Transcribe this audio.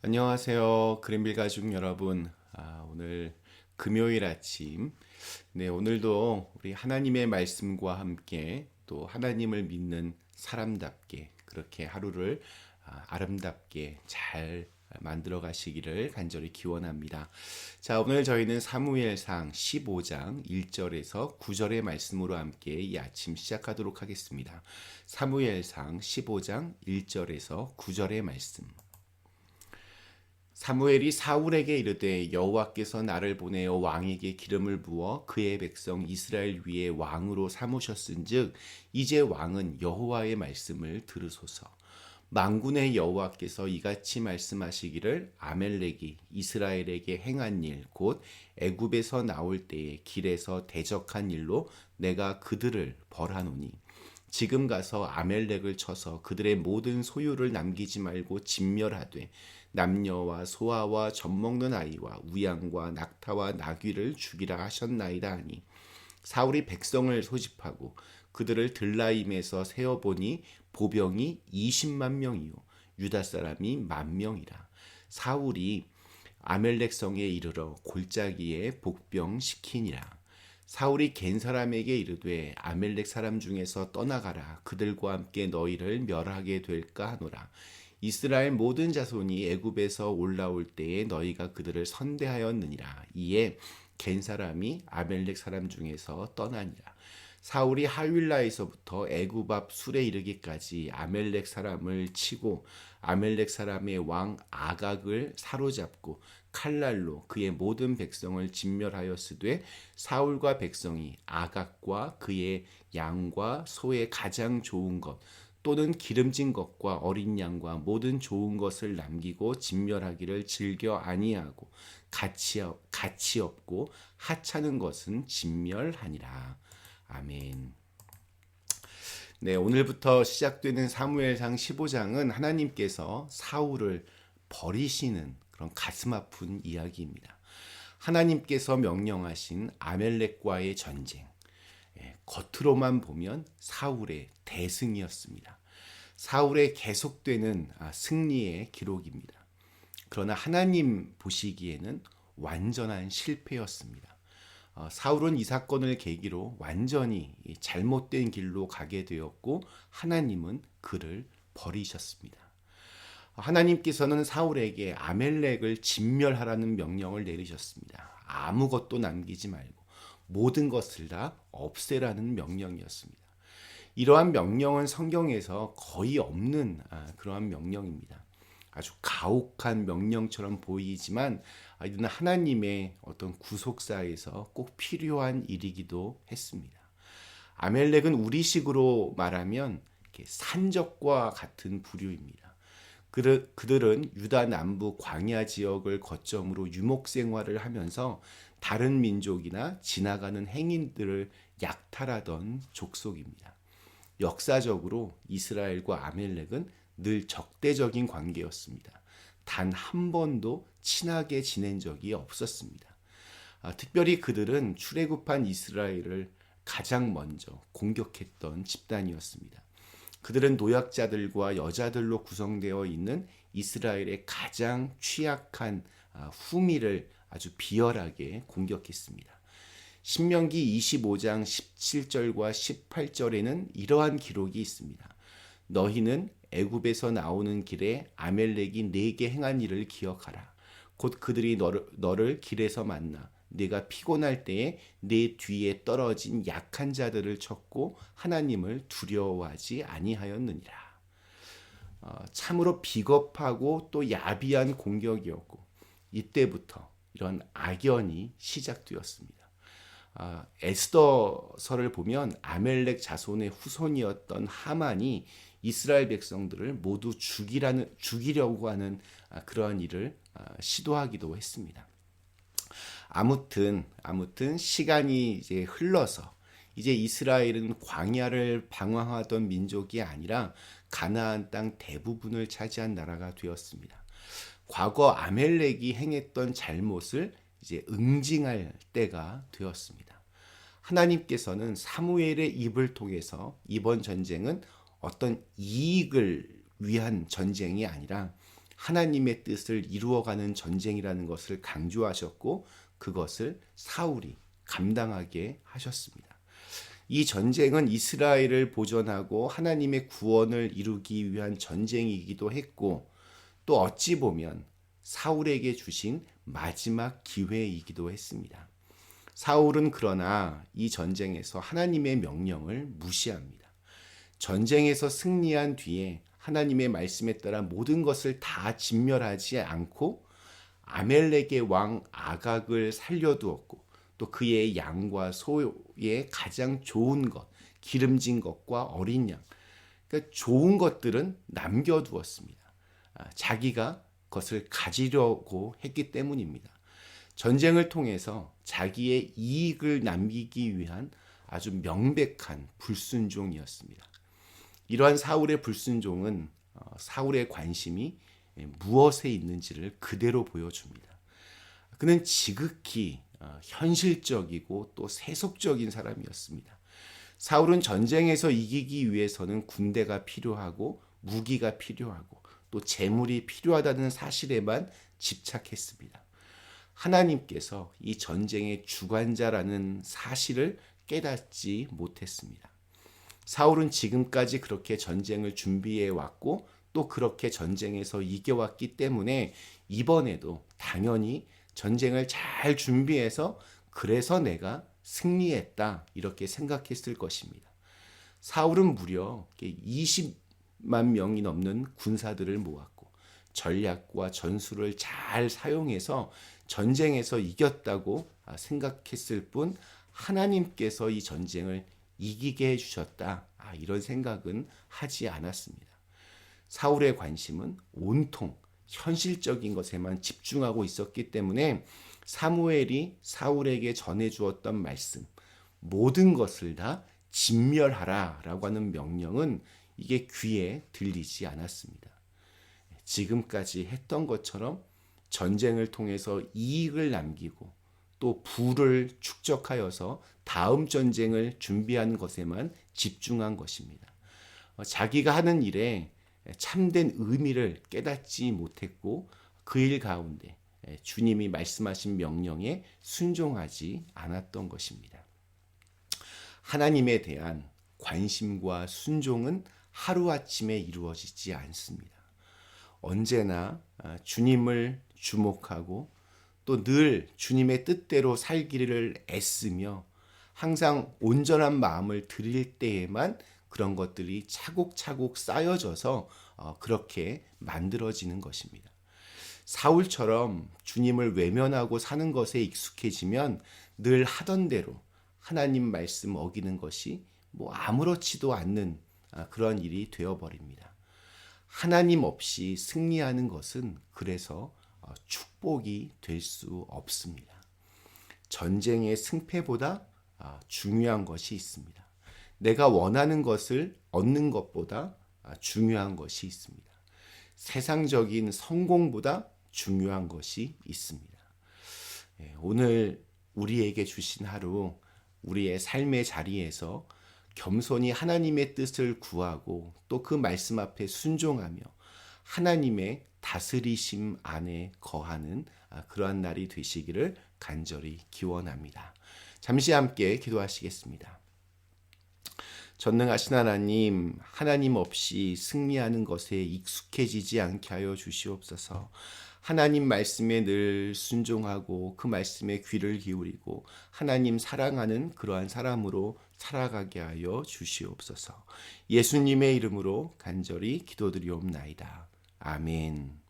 안녕하세요. 그린빌 가족 여러분. 오늘 금요일 아침. 네, 오늘도 우리 하나님의 말씀과 함께 또 하나님을 믿는 사람답게 그렇게 하루를 아름답게 잘 만들어 가시기를 간절히 기원합니다. 자, 오늘 저희는 사무엘상 15장 1절에서 9절의 말씀으로 함께 이 아침 시작하도록 하겠습니다. 사무엘상 15장 1절에서 9절의 말씀. 사무엘이 사울에게 이르되 여호와께서 나를 보내어 왕에게 기름을 부어 그의 백성 이스라엘 위에 왕으로 삼으셨은즉 이제 왕은 여호와의 말씀을 들으소서. 만군의 여호와께서 이같이 말씀하시기를 아멜렉이 이스라엘에게 행한 일 곧 애굽에서 나올 때에 길에서 대적한 일로 내가 그들을 벌하노니 지금 가서 아멜렉을 쳐서 그들의 모든 소유를 남기지 말고 진멸하되 남녀와 소아와 젖먹는 아이와 우양과 낙타와 나귀를 죽이라 하셨나이다 하니 사울이 백성을 소집하고 그들을 들라임에서 세어보니 보병이 20만 명이요 유다 사람이 10,000명이라. 사울이 아멜렉 성에 이르러 골짜기에 복병시키니라. 사울이 겐 사람에게 이르되 아멜렉 사람 중에서 떠나가라 그들과 함께 너희를 멸하게 될까 하노라. 이스라엘 모든 자손이 애굽에서 올라올 때에 너희가 그들을 선대하였느니라. 이에 겐 사람이 아멜렉 사람 중에서 떠나니라. 사울이 하윌라에서부터 애굽 앞 술에 이르기까지 아멜렉 사람을 치고 아멜렉 사람의 왕 아각을 사로잡고 칼날로 그의 모든 백성을 진멸하였으되 사울과 백성이 아각과 그의 양과 소의 가장 좋은 것 또는 기름진 것과 어린 양과 모든 좋은 것을 남기고 진멸하기를 즐겨 아니하고 가치 없고 하찮은 것은 진멸하니라. 아멘. 네, 오늘부터 시작되는 사무엘상 15장은 하나님께서 사울을 버리시는 그런 가슴 아픈 이야기입니다. 하나님께서 명령하신 아멜렉과의 전쟁. 겉으로만 보면 사울의 대승이었습니다. 사울의 계속되는 승리의 기록입니다. 그러나 하나님 보시기에는 완전한 실패였습니다. 사울은 이 사건을 계기로 완전히 잘못된 길로 가게 되었고 하나님은 그를 버리셨습니다. 하나님께서는 사울에게 아멜렉을 진멸하라는 명령을 내리셨습니다. 아무것도 남기지 말고 모든 것을 다 없애라는 명령이었습니다. 이러한 명령은 성경에서 거의 없는 그러한 명령입니다. 아주 가혹한 명령처럼 보이지만 이는 하나님의 어떤 구속사에서 꼭 필요한 일이기도 했습니다. 아멜렉은 우리식으로 말하면 산적과 같은 부류입니다. 그들은 유다 남부 광야 지역을 거점으로 유목 생활을 하면서 다른 민족이나 지나가는 행인들을 약탈하던 족속입니다. 역사적으로 이스라엘과 아멜렉은 늘 적대적인 관계였습니다. 단 한 번도 친하게 지낸 적이 없었습니다. 특별히 그들은 출애굽한 이스라엘을 가장 먼저 공격했던 집단이었습니다. 그들은 노약자들과 여자들로 구성되어 있는 이스라엘의 가장 취약한 후미를 아주 비열하게 공격했습니다. 신명기 25장 17절과 18절에는 이러한 기록이 있습니다. 너희는 애굽에서 나오는 길에 아멜렉이 네게 행한 일을 기억하라. 곧 그들이 너를 길에서 만나 네가 피곤할 때에 네 뒤에 떨어진 약한 자들을 쳤고 하나님을 두려워하지 아니하였느니라. 참으로 비겁하고 또 야비한 공격이었고 이때부터 이런 악연이 시작되었습니다. 에스더서를 보면 아멜렉 자손의 후손이었던 하만이 이스라엘 백성들을 모두 죽이려고 하는 그러한 일을 시도하기도 했습니다. 아무튼 시간이 이제 흘러서 이제 이스라엘은 광야를 방황하던 민족이 아니라 가나안 땅 대부분을 차지한 나라가 되었습니다. 과거 아멜렉이 행했던 잘못을 이제 응징할 때가 되었습니다. 하나님께서는 사무엘의 입을 통해서 이번 전쟁은 어떤 이익을 위한 전쟁이 아니라 하나님의 뜻을 이루어가는 전쟁이라는 것을 강조하셨고 그것을 사울이 감당하게 하셨습니다. 이 전쟁은 이스라엘을 보존하고 하나님의 구원을 이루기 위한 전쟁이기도 했고 또 어찌 보면 사울에게 주신 마지막 기회이기도 했습니다. 사울은 그러나 이 전쟁에서 하나님의 명령을 무시합니다. 전쟁에서 승리한 뒤에 하나님의 말씀에 따라 모든 것을 다 진멸하지 않고 아멜렉의 왕 아각을 살려두었고 또 그의 양과 소의 가장 좋은 것, 기름진 것과 어린 양, 그러니까 좋은 것들은 남겨두었습니다. 자기가 그것을 가지려고 했기 때문입니다. 전쟁을 통해서 자기의 이익을 남기기 위한 아주 명백한 불순종이었습니다. 이러한 사울의 불순종은 사울의 관심이 무엇에 있는지를 그대로 보여줍니다. 그는 지극히 현실적이고 또 세속적인 사람이었습니다. 사울은 전쟁에서 이기기 위해서는 군대가 필요하고 무기가 필요하고 또 재물이 필요하다는 사실에만 집착했습니다. 하나님께서 이 전쟁의 주관자라는 사실을 깨닫지 못했습니다. 사울은 지금까지 그렇게 전쟁을 준비해 왔고 또 그렇게 전쟁에서 이겨왔기 때문에 이번에도 당연히 전쟁을 잘 준비해서 그래서 내가 승리했다 이렇게 생각했을 것입니다. 사울은 무려 20만 명이 넘는 군사들을 모았고 전략과 전술을 잘 사용해서 전쟁에서 이겼다고 생각했을 뿐 하나님께서 이 전쟁을 이기게 해주셨다 이런 생각은 하지 않았습니다. 사울의 관심은 온통 현실적인 것에만 집중하고 있었기 때문에 사무엘이 사울에게 전해주었던 말씀 모든 것을 다 진멸하라 라고 하는 명령은 이게 귀에 들리지 않았습니다. 지금까지 했던 것처럼 전쟁을 통해서 이익을 남기고 또 부를 축적하여서 다음 전쟁을 준비하는 것에만 집중한 것입니다. 자기가 하는 일에 참된 의미를 깨닫지 못했고 그 일 가운데 주님이 말씀하신 명령에 순종하지 않았던 것입니다. 하나님에 대한 관심과 순종은 하루아침에 이루어지지 않습니다. 언제나 주님을 주목하고 또 늘 주님의 뜻대로 살기를 애쓰며 항상 온전한 마음을 드릴 때에만 그런 것들이 차곡차곡 쌓여져서 그렇게 만들어지는 것입니다. 사울처럼 주님을 외면하고 사는 것에 익숙해지면 늘 하던 대로 하나님 말씀 어기는 것이 아무렇지도 않는 그런 일이 되어버립니다. 하나님 없이 승리하는 것은 그래서 축복이 될 수 없습니다. 전쟁의 승패보다 중요한 것이 있습니다. 내가 원하는 것을 얻는 것보다 중요한 것이 있습니다. 세상적인 성공보다 중요한 것이 있습니다. 오늘 우리에게 주신 하루, 우리의 삶의 자리에서 겸손히 하나님의 뜻을 구하고 또 그 말씀 앞에 순종하며 하나님의 다스리심 안에 거하는 그러한 날이 되시기를 간절히 기원합니다. 잠시 함께 기도하시겠습니다. 전능하신 하나님, 하나님 없이 승리하는 것에 익숙해지지 않게 하여 주시옵소서. 하나님 말씀에 늘 순종하고 그 말씀에 귀를 기울이고 하나님 사랑하는 그러한 사람으로 살아가게 하여 주시옵소서. 예수님의 이름으로 간절히 기도드리옵나이다. 아멘.